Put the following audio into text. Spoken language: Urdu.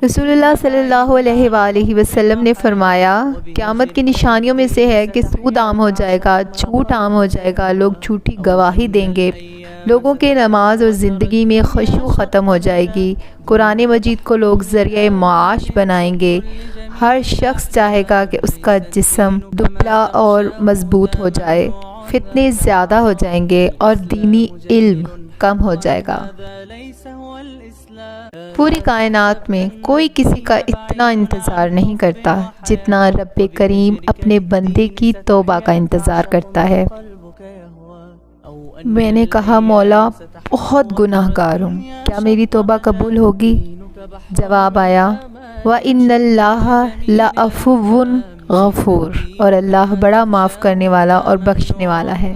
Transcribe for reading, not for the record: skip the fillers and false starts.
رسول اللہ صلی اللہ علیہ وآلہ وسلم نے فرمایا، قیامت کی نشانیوں میں سے ہے کہ سود عام ہو جائے گا، جھوٹ عام ہو جائے گا، لوگ جھوٹی گواہی دیں گے، لوگوں کے نماز اور زندگی میں خشوع ختم ہو جائے گی، قرآن مجید کو لوگ ذریعہ معاش بنائیں گے، ہر شخص چاہے گا کہ اس کا جسم دبلا اور مضبوط ہو جائے، فتنے زیادہ ہو جائیں گے اور دینی علم کم ہو جائے گا۔ پوری کائنات میں کوئی کسی کا اتنا انتظار نہیں کرتا جتنا رب کریم اپنے بندے کی توبہ کا انتظار کرتا ہے۔ میں نے کہا، مولا بہت گناہ گار ہوں، کیا میری توبہ قبول ہوگی؟ جواب آیا، وَإِنَّ اللَّهَ لَعَفُوٌّ غَفُورٌ، اور اللہ بڑا معاف کرنے والا اور بخشنے والا ہے۔